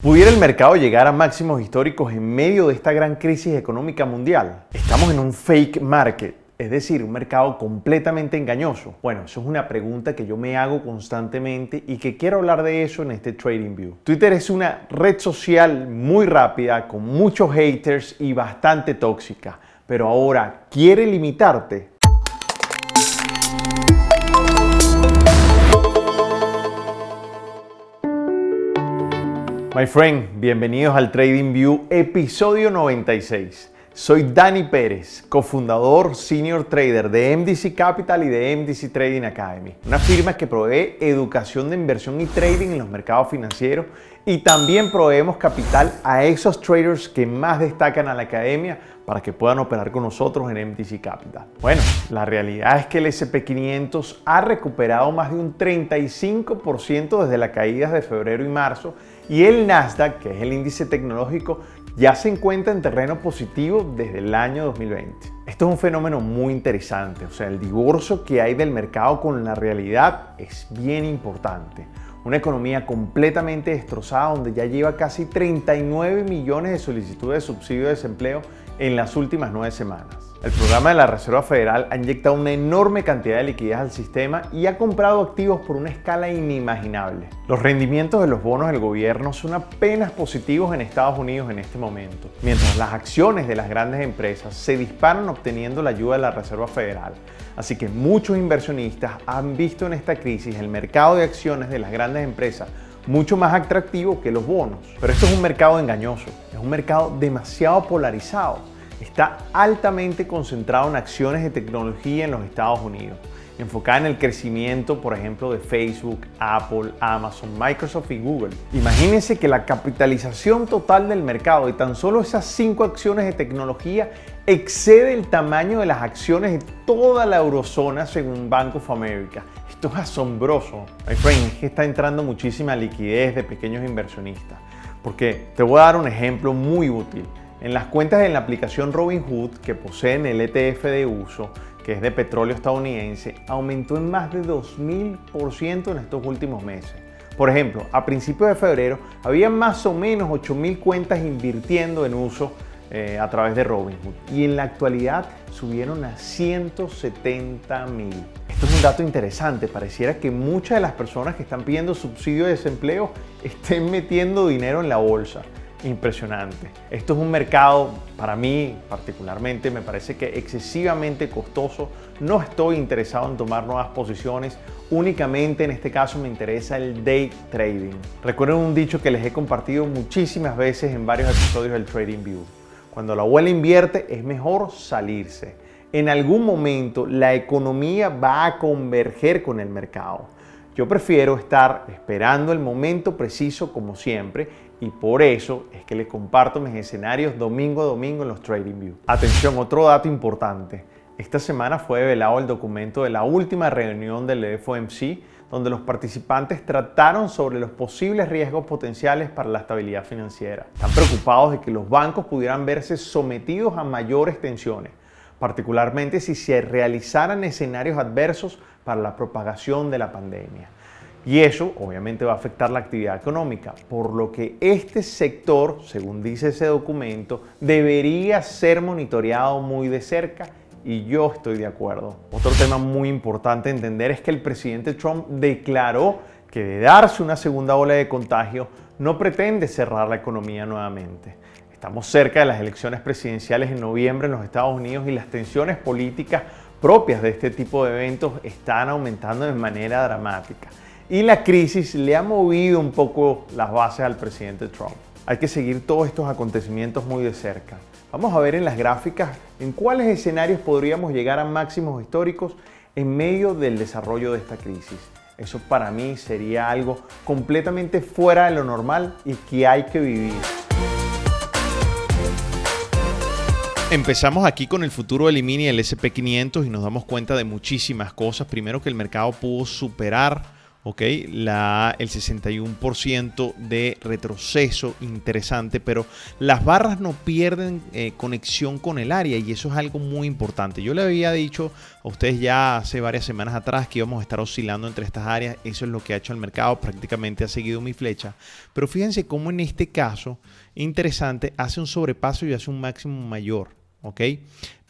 ¿Pudiera el mercado llegar a máximos históricos en medio de esta gran crisis económica mundial? Estamos en un fake market, es decir, un mercado completamente engañoso. Bueno, eso es una pregunta que yo me hago constantemente y que quiero hablar de eso en este TradingView. Twitter es una red social muy rápida, con muchos haters y bastante tóxica, pero ahora quiere limitarte. My friend, bienvenidos al TradingView episodio 96. Soy Dani Pérez, cofundador Senior Trader de MDC Capital y de MDC Trading Academy, una firma que provee educación de inversión y trading en los mercados financieros, y también proveemos capital a esos traders que más destacan a la academia para que puedan operar con nosotros en MDC Capital. Bueno, la realidad es que el S&P500 ha recuperado más de un 35% desde las caídas de febrero y marzo, y el Nasdaq, que es el índice tecnológico, ya se encuentra en terreno positivo desde el año 2020. Esto es un fenómeno muy interesante, o sea, el divorcio que hay del mercado con la realidad es bien importante. Una economía completamente destrozada donde ya lleva casi 39 millones de solicitudes de subsidio de desempleo en las últimas 9 semanas. El programa de la Reserva Federal ha inyectado una enorme cantidad de liquidez al sistema y ha comprado activos por una escala inimaginable. Los rendimientos de los bonos del gobierno son apenas positivos en Estados Unidos en este momento, mientras las acciones de las grandes empresas se disparan obteniendo la ayuda de la Reserva Federal. Así que muchos inversionistas han visto en esta crisis el mercado de acciones de las grandes empresas mucho más atractivo que los bonos. Pero esto es un mercado engañoso, es un mercado demasiado polarizado. Está altamente concentrado en acciones de tecnología en los Estados Unidos, enfocada en el crecimiento, por ejemplo, de Facebook, Apple, Amazon, Microsoft y Google. Imagínense que la capitalización total del mercado de tan solo esas 5 acciones de tecnología excede el tamaño de las acciones de toda la eurozona según Bank of America. Esto es asombroso. My friend, es que está entrando muchísima liquidez de pequeños inversionistas. Porque te voy a dar un ejemplo muy útil. En las cuentas de la aplicación Robinhood, que poseen el ETF de uso, que es de petróleo estadounidense, aumentó en más de 2000% en estos últimos meses. Por ejemplo, a principios de febrero había más o menos 8.000 cuentas invirtiendo en uso a través de Robinhood, y en la actualidad subieron a 170.000. Esto es un dato interesante. Pareciera que muchas de las personas que están pidiendo subsidio de desempleo estén metiendo dinero en la bolsa. Impresionante. Esto es un mercado, para mí particularmente, me parece que excesivamente costoso. No estoy interesado en tomar nuevas posiciones. Únicamente en este caso me interesa el day trading. Recuerden un dicho que les he compartido muchísimas veces en varios episodios del TradingView. Cuando la abuela invierte, es mejor salirse. En algún momento la economía va a converger con el mercado. Yo prefiero estar esperando el momento preciso como siempre, y por eso es que les comparto mis escenarios domingo a domingo en los TradingView. Atención, otro dato importante. Esta semana fue develado el documento de la última reunión del FOMC, donde los participantes trataron sobre los posibles riesgos potenciales para la estabilidad financiera. Están preocupados de que los bancos pudieran verse sometidos a mayores tensiones, particularmente si se realizaran escenarios adversos para la propagación de la pandemia. Y eso obviamente va a afectar la actividad económica, por lo que este sector, según dice ese documento, debería ser monitoreado muy de cerca, y yo estoy de acuerdo. Otro tema muy importante a entender es que el presidente Trump declaró que de darse una segunda ola de contagio no pretende cerrar la economía nuevamente. Estamos cerca de las elecciones presidenciales en noviembre en los Estados Unidos, y las tensiones políticas propias de este tipo de eventos están aumentando de manera dramática. Y la crisis le ha movido un poco las bases al presidente Trump. Hay que seguir todos estos acontecimientos muy de cerca. Vamos a ver en las gráficas en cuáles escenarios podríamos llegar a máximos históricos en medio del desarrollo de esta crisis. Eso para mí sería algo completamente fuera de lo normal y que hay que vivir. Empezamos aquí con el futuro del mini del S&P 500 y nos damos cuenta de muchísimas cosas. Primero, que el mercado pudo superar ¿ok? El 61% de retroceso, interesante, pero las barras no pierden conexión con el área y eso es algo muy importante. Yo le había dicho a ustedes ya hace varias semanas atrás que íbamos a estar oscilando entre estas áreas. Eso es lo que ha hecho el mercado, prácticamente ha seguido mi flecha. Pero fíjense cómo en este caso, interesante, hace un sobrepaso y hace un máximo mayor, ¿ok?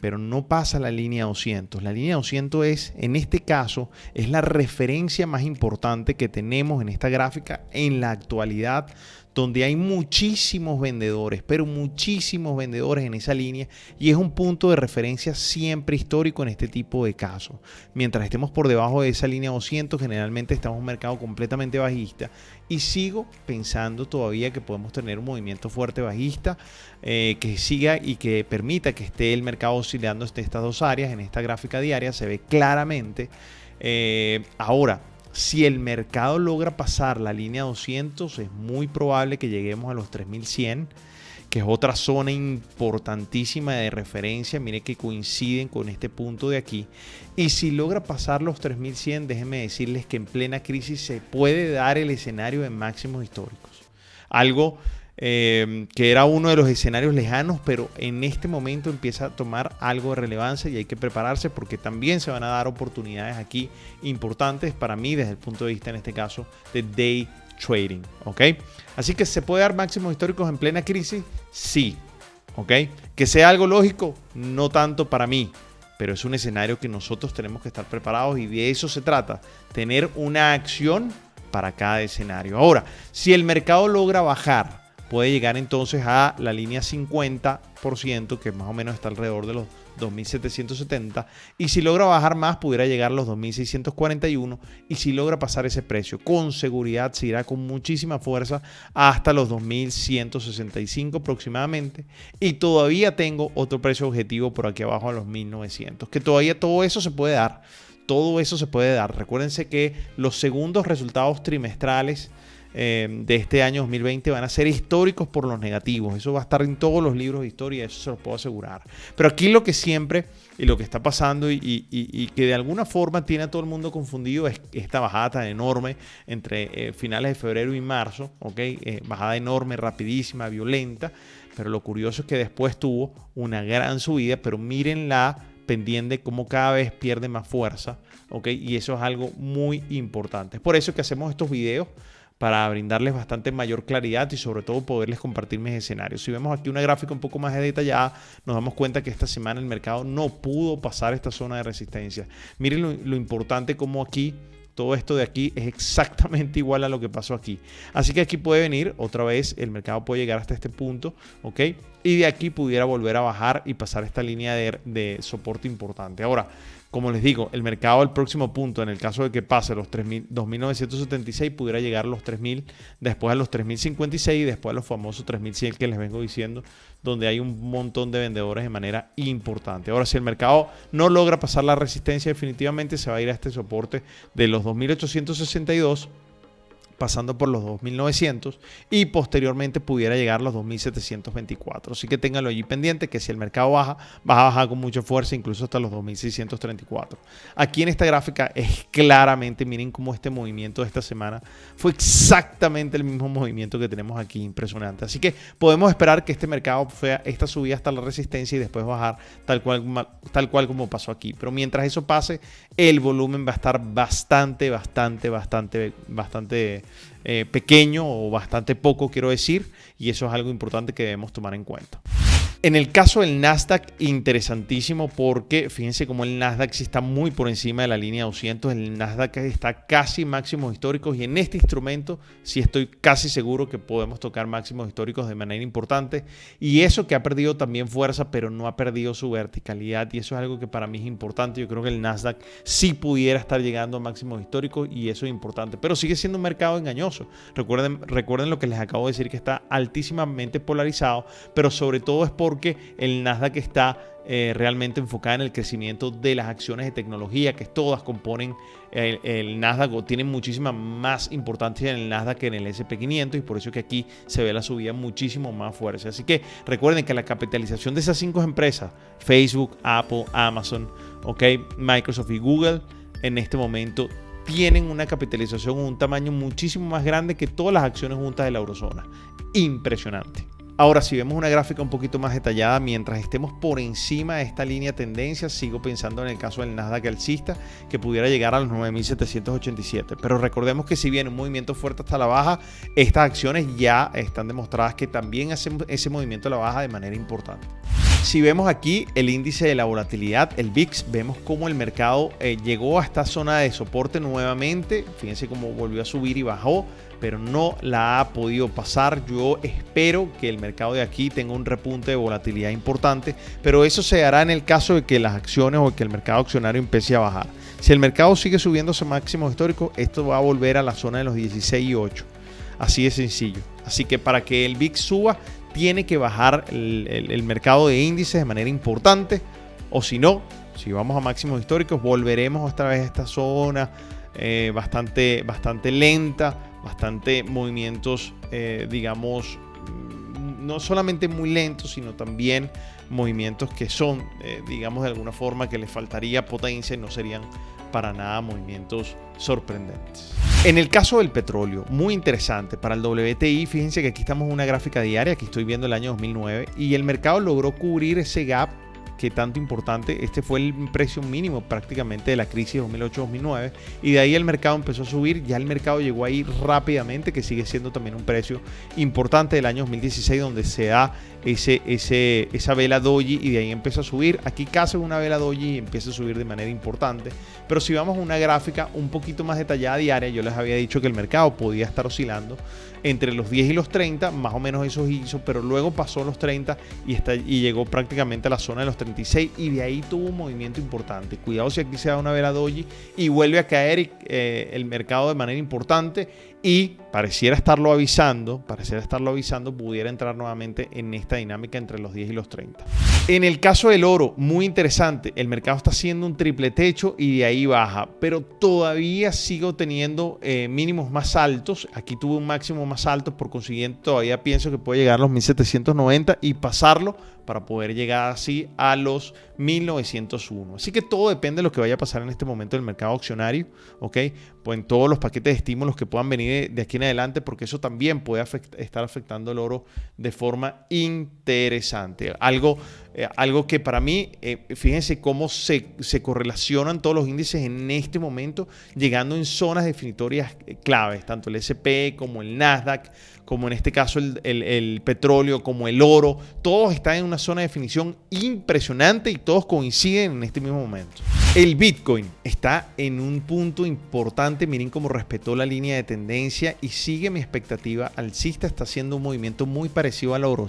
Pero no pasa la línea 200. La línea 200 es, en este caso, es la referencia más importante que tenemos en esta gráfica en la actualidad, donde hay muchísimos vendedores, pero muchísimos vendedores en esa línea y es un punto de referencia siempre histórico en este tipo de casos. Mientras estemos por debajo de esa línea 200, generalmente estamos en un mercado completamente bajista y sigo pensando todavía que podemos tener un movimiento fuerte bajista que siga y que permita que esté el mercado oscilando entre estas dos áreas. En esta gráfica diaria se ve claramente. Ahora, si el mercado logra pasar la línea 200, es muy probable que lleguemos a los 3100, que es otra zona importantísima de referencia. Mire que coinciden con este punto de aquí. Y si logra pasar los 3100, déjenme decirles que en plena crisis se puede dar el escenario de máximos históricos. Algo que era uno de los escenarios lejanos, pero en este momento empieza a tomar algo de relevancia y hay que prepararse porque también se van a dar oportunidades aquí importantes para mí desde el punto de vista, en este caso, de day trading, ¿ok? Así que ¿se puede dar máximos históricos en plena crisis? Sí, ¿ok? Que sea algo lógico, no tanto para mí, pero es un escenario que nosotros tenemos que estar preparados y de eso se trata, tener una acción para cada escenario. Ahora, si el mercado logra bajar, puede llegar entonces a la línea 50%, que más o menos está alrededor de los 2.770, y si logra bajar más pudiera llegar a los 2.641, y si logra pasar ese precio con seguridad se irá con muchísima fuerza hasta los 2.165 aproximadamente, y todavía tengo otro precio objetivo por aquí abajo a los 1.900, que todavía todo eso se puede dar. Todo eso se puede dar. Recuérdense que los segundos resultados trimestrales de este año 2020 van a ser históricos por los negativos. Eso va a estar en todos los libros de historia, eso se los puedo asegurar. Pero aquí lo que siempre y lo que está pasando y que de alguna forma tiene a todo el mundo confundido es esta bajada tan enorme entre finales de febrero y marzo, ¿ok? Bajada enorme, rapidísima, violenta, pero lo curioso es que después tuvo una gran subida, pero miren la pendiente cómo cada vez pierde más fuerza, ¿ok? Y eso es algo muy importante. Es por eso que hacemos estos videos, para brindarles bastante mayor claridad y sobre todo poderles compartir mis escenarios. Si vemos aquí una gráfica un poco más detallada, nos damos cuenta que esta semana el mercado no pudo pasar esta zona de resistencia. Miren lo importante como aquí, todo esto de aquí es exactamente igual a lo que pasó aquí. Así que aquí puede venir otra vez, el mercado puede llegar hasta este punto, ¿ok? Y de aquí pudiera volver a bajar y pasar esta línea de soporte importante. Ahora, como les digo, el mercado al próximo punto, en el caso de que pase los 2.976, pudiera llegar a los 3.000, después a los 3.056 y después a los famosos 3.100 que les vengo diciendo, donde hay un montón de vendedores de manera importante. Ahora, si el mercado no logra pasar la resistencia, definitivamente se va a ir a este soporte de los 2.862, pasando por los 2.900 y posteriormente pudiera llegar a los 2.724. Así que ténganlo allí pendiente, que si el mercado baja, va a bajar con mucha fuerza, incluso hasta los 2.634. Aquí en esta gráfica es claramente, miren cómo este movimiento de esta semana fue exactamente el mismo movimiento que tenemos aquí, impresionante. Así que podemos esperar que este mercado fue esta subida hasta la resistencia y después bajar tal cual como pasó aquí. Pero mientras eso pase, el volumen va a estar bastante pequeño o bastante poco, quiero decir, y eso es algo importante que debemos tomar en cuenta. En el caso del Nasdaq, interesantísimo porque fíjense cómo el Nasdaq sí está muy por encima de la línea 200. El Nasdaq está casi máximos históricos y en este instrumento sí estoy casi seguro que podemos tocar máximos históricos de manera importante. Y eso que ha perdido también fuerza, pero no ha perdido su verticalidad y eso es algo que para mí es importante. Yo creo que el Nasdaq sí pudiera estar llegando a máximos históricos y eso es importante, pero sigue siendo un mercado engañoso. Recuerden lo que les acabo de decir, que está altísimamente polarizado, pero sobre todo es porque el Nasdaq está realmente enfocada en el crecimiento de las acciones de tecnología, que todas componen el Nasdaq o tienen muchísima más importancia en el Nasdaq que en el SP500 y por eso es que aquí se ve la subida muchísimo más fuerte. Así que recuerden que la capitalización de esas 5 empresas, Facebook, Apple, Amazon, Microsoft y Google, en este momento tienen una capitalización o un tamaño muchísimo más grande que todas las acciones juntas de la eurozona. Impresionante. Ahora, si vemos una gráfica un poquito más detallada, mientras estemos por encima de esta línea de tendencia, sigo pensando en el caso del Nasdaq alcista, que pudiera llegar a los 9.787. Pero recordemos que si viene un movimiento fuerte hasta la baja, estas acciones ya están demostradas que también hacen ese movimiento a la baja de manera importante. Si vemos aquí el índice de la volatilidad, el VIX, vemos cómo el mercado llegó a esta zona de soporte nuevamente. Fíjense cómo volvió a subir y bajó, pero no la ha podido pasar. Yo espero que el mercado de aquí tenga un repunte de volatilidad importante, pero eso se dará en el caso de que las acciones o que el mercado accionario empiece a bajar. Si el mercado sigue subiendo a máximos históricos, esto va a volver a la zona de los 16.8. Así de sencillo. Así que para que el VIX suba, tiene que bajar el mercado de índices de manera importante, o si no, si vamos a máximos históricos, volveremos otra vez a esta zona bastante lenta, bastante movimientos, digamos, no solamente muy lentos, sino también movimientos que son, digamos, de alguna forma que les faltaría potencia y no serían para nada movimientos sorprendentes. En el caso del petróleo, muy interesante para el WTI, fíjense que aquí estamos en una gráfica diaria, aquí estoy viendo el año 2009 y el mercado logró cubrir ese gap que tanto importante. Este fue el precio mínimo prácticamente de la crisis 2008-2009 y de ahí el mercado empezó a subir. Ya el mercado llegó ahí rápidamente, que sigue siendo también un precio importante del año 2016, donde se da esa vela doji y de ahí empieza a subir. Aquí casi una vela doji y empieza a subir de manera importante. Pero si vamos a una gráfica un poquito más detallada diaria, yo les había dicho que el mercado podía estar oscilando entre los 10 y los 30, más o menos eso hizo, pero luego pasó los 30 y llegó prácticamente a la zona de los 36 y de ahí tuvo un movimiento importante. Cuidado si aquí se da una vela doji y vuelve a caer el mercado de manera importante y pareciera estarlo avisando, pudiera entrar nuevamente en esta dinámica entre los 10 y los 30. En el caso del oro, muy interesante, el mercado está haciendo un triple techo y de ahí baja, pero todavía sigo teniendo mínimos más altos. Aquí tuve un máximo más alto, por consiguiente todavía pienso que puede llegar a los 1790 y pasarlo para poder llegar así a los 1901. Así que todo depende de lo que vaya a pasar en este momento del mercado accionario, ¿ok? Pues en todos los paquetes de estímulos que puedan venir de aquí en adelante, porque eso también puede estar afectando el oro de forma interesante. Algo que para mí, fíjense cómo se correlacionan todos los índices en este momento, llegando en zonas definitorias claves, tanto el S&P como el Nasdaq, como en este caso el petróleo, como el oro, todos están en una zona de definición impresionante y todos coinciden en este mismo momento. El Bitcoin está en un punto importante, miren cómo respetó la línea de tendencia y sigue mi expectativa alcista, está haciendo un movimiento muy parecido al oro.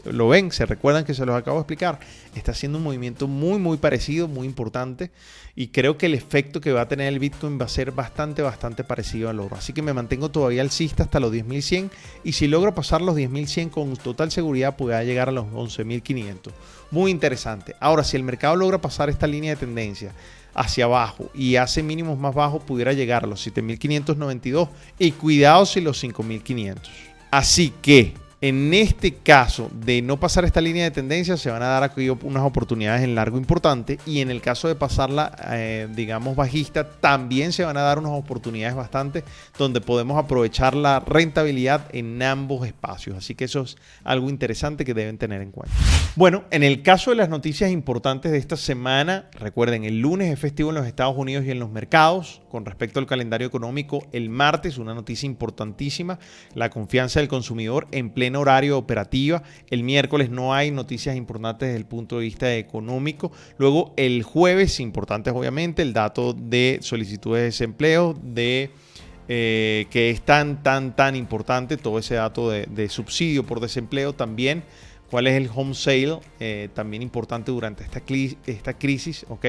¿Lo ven? ¿Se recuerdan que se los acabo de explicar? Está haciendo un movimiento muy parecido, muy importante y creo que el efecto que va a tener el Bitcoin va a ser bastante parecido al oro. Así que me mantengo todavía alcista hasta los 10.100 y si logro pasar los 10.100 con total seguridad pueda llegar a los 11.500. Muy interesante. Ahora, si el mercado logra pasar esta línea de tendencia hacia abajo y hace mínimos más bajos, pudiera llegar a los 7.592 y cuidado si los 5.500. Así que en este caso de no pasar esta línea de tendencia, se van a dar aquí unas oportunidades en largo importante y en el caso de pasarla, digamos, bajista, también se van a dar unas oportunidades bastante donde podemos aprovechar la rentabilidad en ambos espacios. Así que eso es algo interesante que deben tener en cuenta. Bueno, en el caso de las noticias importantes de esta semana, recuerden, el lunes es festivo en los Estados Unidos y en los mercados. Con respecto al calendario económico, el martes, una noticia importantísima, la confianza del consumidor en pleno horario operativa. El miércoles no hay noticias importantes desde el punto de vista económico. Luego el jueves, importantes obviamente, el dato de solicitudes de desempleo, que es tan importante, todo ese dato de subsidio por desempleo también. ¿Cuál es el home sale? También importante durante esta crisis, ¿ok?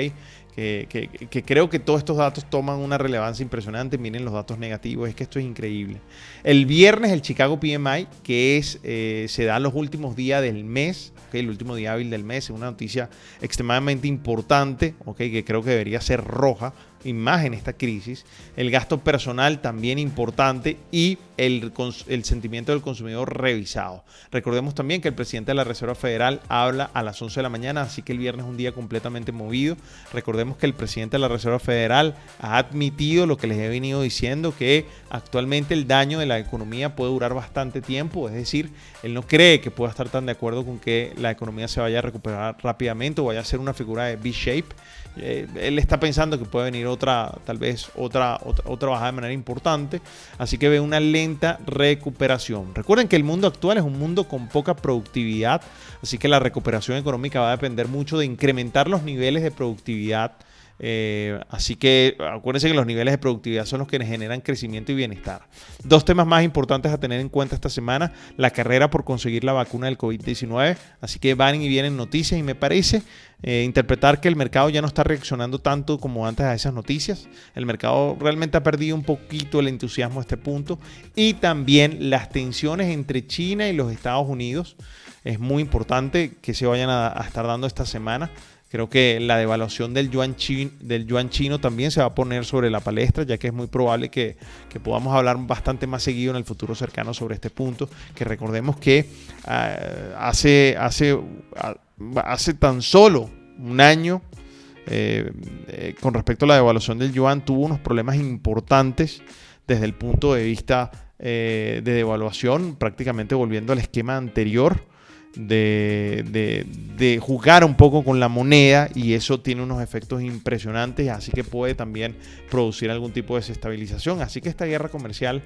Que creo que todos estos datos toman una relevancia impresionante. Miren los datos negativos, es que esto es increíble. El viernes el Chicago PMI, que se da los últimos días del mes, ¿okay? El último día hábil del mes, es una noticia extremadamente importante, ¿okay? Que creo que debería ser roja, y más en esta crisis. El gasto personal también importante y el sentimiento del consumidor revisado. Recordemos también que el presidente de la Reserva Federal habla a las 11 de la mañana, así que el viernes es un día completamente movido. Recordemos que el presidente de la Reserva Federal ha admitido lo que les he venido diciendo, que actualmente el daño de la economía puede durar bastante tiempo, es decir, él no cree que pueda estar tan de acuerdo con que la economía se vaya a recuperar rápidamente o vaya a ser una figura de V-shape. Él está pensando que puede venir tal vez otra bajada de manera importante, así que ve una lenta recuperación. Recuerden que el mundo actual es un mundo con poca productividad, así que la recuperación económica va a depender mucho de incrementar los niveles de productividad. Así que acuérdense que los niveles de productividad son los que generan crecimiento y bienestar. Dos temas más importantes a tener en cuenta esta semana: la carrera por conseguir la vacuna del COVID-19, así que van y vienen noticias, y me parece interpretar que el mercado ya no está reaccionando tanto como antes a esas noticias. El mercado realmente ha perdido un poquito el entusiasmo a este punto, y también las tensiones entre China y los Estados Unidos. Es muy importante que se vayan a estar dando esta semana. Creo que la devaluación del yuan chino también se va a poner sobre la palestra, ya que es muy probable que podamos hablar bastante más seguido en el futuro cercano sobre este punto. Que recordemos que hace tan solo un año, con respecto a la devaluación del yuan, tuvo unos problemas importantes desde el punto de vista de devaluación, prácticamente volviendo al esquema anterior de jugar un poco con la moneda, y eso tiene unos efectos impresionantes, así que puede también producir algún tipo de desestabilización. Así que esta guerra comercial,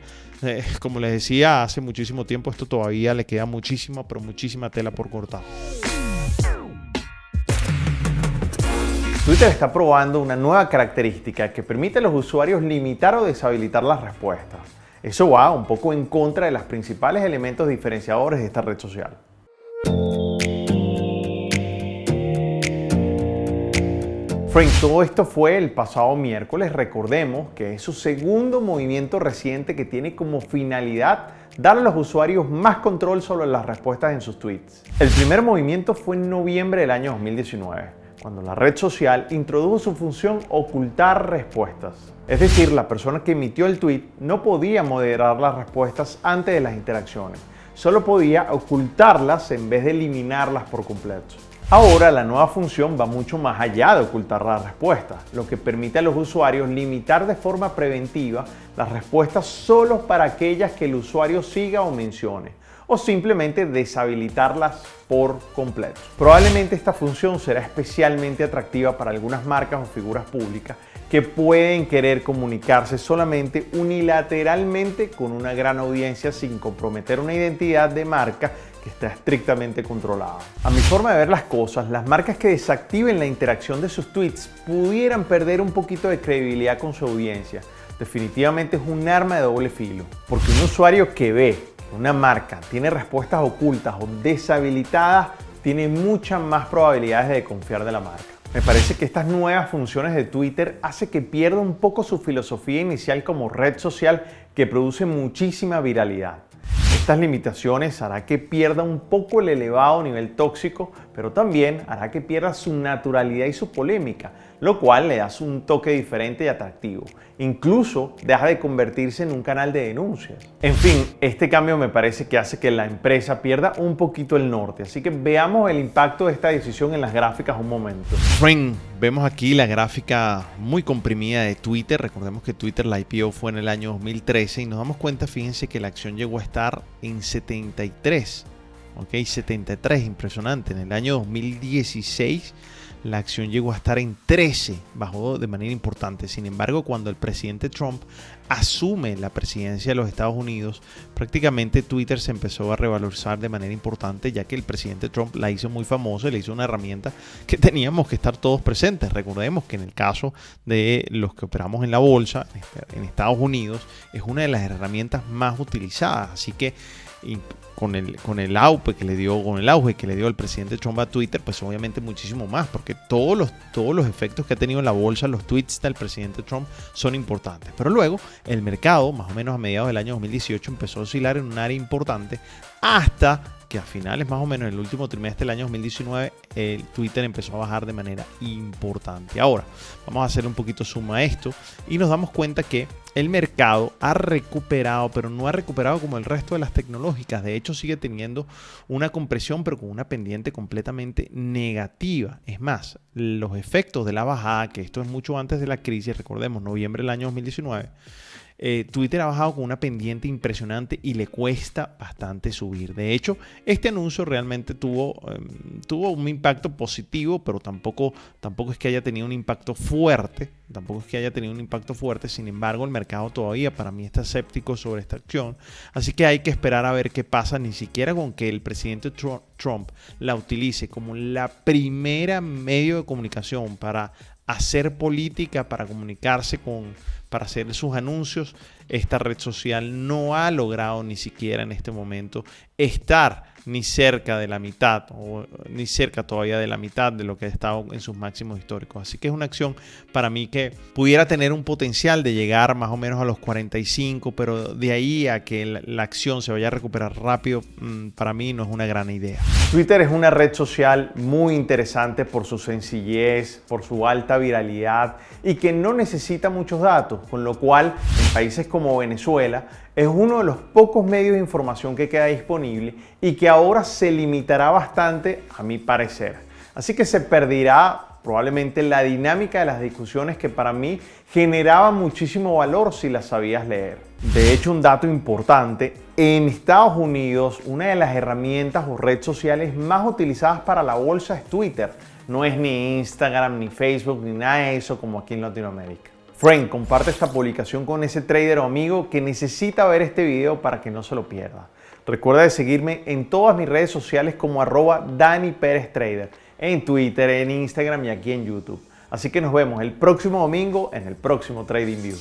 como les decía, hace muchísimo tiempo, esto todavía le queda muchísima tela por cortar. Twitter está probando una nueva característica que permite a los usuarios limitar o deshabilitar las respuestas. Eso va un poco en contra de los principales elementos diferenciadores de esta red social. Frank, todo esto fue el pasado miércoles. Recordemos que es su segundo movimiento reciente que tiene como finalidad dar a los usuarios más control sobre las respuestas en sus tweets. El primer movimiento fue en noviembre del año 2019, cuando la red social introdujo su función ocultar respuestas. Es decir, la persona que emitió el tweet no podía moderar las respuestas antes de las interacciones, solo podía ocultarlas en vez de eliminarlas por completo. Ahora la nueva función va mucho más allá de ocultar las respuestas, lo que permite a los usuarios limitar de forma preventiva las respuestas solo para aquellas que el usuario siga o mencione, o simplemente deshabilitarlas por completo. Probablemente esta función será especialmente atractiva para algunas marcas o figuras públicas que pueden querer comunicarse solamente unilateralmente con una gran audiencia sin comprometer una identidad de marca que está estrictamente controlada. A mi forma de ver las cosas, las marcas que desactiven la interacción de sus tweets pudieran perder un poquito de credibilidad con su audiencia. Definitivamente es un arma de doble filo, porque un usuario que ve que una marca tiene respuestas ocultas o deshabilitadas tiene muchas más probabilidades de confiar de la marca. Me parece que estas nuevas funciones de Twitter hace que pierda un poco su filosofía inicial como red social que produce muchísima viralidad. Estas limitaciones hará que pierda un poco el elevado nivel tóxico, pero también hará que pierda su naturalidad y su polémica, lo cual le da un toque diferente y atractivo. Incluso deja de convertirse en un canal de denuncias. En fin, este cambio me parece que hace que la empresa pierda un poquito el norte, así que veamos el impacto de esta decisión en las gráficas un momento. Frank, vemos aquí la gráfica muy comprimida de Twitter. Recordemos que Twitter, la IPO fue en el año 2013 y nos damos cuenta, fíjense que la acción llegó a estar en 73. Ok, 73, impresionante. En el año 2016 la acción llegó a estar en 13, bajó de manera importante. Sin embargo, cuando el presidente Trump asume la presidencia de los Estados Unidos, prácticamente Twitter se empezó a revalorizar de manera importante, ya que el presidente Trump la hizo muy famosa y le hizo una herramienta que teníamos que estar todos presentes. Recordemos que en el caso de los que operamos en la bolsa en Estados Unidos, es una de las herramientas más utilizadas. Así que con el auge que le dio el presidente Trump a Twitter, pues obviamente muchísimo más, porque todos los efectos que ha tenido en la bolsa, los tweets del presidente Trump son importantes. Pero luego el mercado, más o menos a mediados del año 2018, empezó a oscilar en un área importante hasta que a finales más o menos en el último trimestre del año 2019, Twitter empezó a bajar de manera importante. Ahora, vamos a hacer un poquito zoom a esto y nos damos cuenta que el mercado ha recuperado, pero no ha recuperado como el resto de las tecnológicas. De hecho, sigue teniendo una compresión, pero con una pendiente completamente negativa. Es más, los efectos de la bajada, que esto es mucho antes de la crisis, recordemos, noviembre del año 2019, Twitter ha bajado con una pendiente impresionante y le cuesta bastante subir. De hecho, este anuncio realmente tuvo un impacto positivo, pero tampoco es que haya tenido un impacto fuerte. Sin embargo, el mercado todavía para mí está escéptico sobre esta acción. Así que hay que esperar a ver qué pasa. Ni siquiera con que el presidente Trump la utilice como la primera medio de comunicación para hacer política, para comunicarse para hacer sus anuncios, esta red social no ha logrado ni siquiera en este momento estar ni cerca de la mitad o ni cerca todavía de la mitad de lo que ha estado en sus máximos históricos. Así que es una acción para mí que pudiera tener un potencial de llegar más o menos a los 45, pero de ahí a que la acción se vaya a recuperar rápido, para mí no es una gran idea. Twitter es una red social muy interesante por su sencillez, por su alta viralidad y que no necesita muchos datos, con lo cual en países como Venezuela es uno de los pocos medios de información que queda disponible y que ahora se limitará bastante, a mi parecer. Así que se perderá probablemente la dinámica de las discusiones que para mí generaban muchísimo valor si las sabías leer. De hecho, un dato importante, en Estados Unidos una de las herramientas o redes sociales más utilizadas para la bolsa es Twitter. No es ni Instagram, ni Facebook, ni nada de eso como aquí en Latinoamérica. Friend, comparte esta publicación con ese trader o amigo que necesita ver este video para que no se lo pierda. Recuerda de seguirme en todas mis redes sociales como @DaniPerezTrader, en Twitter, en Instagram y aquí en YouTube. Así que nos vemos el próximo domingo en el próximo TradingView.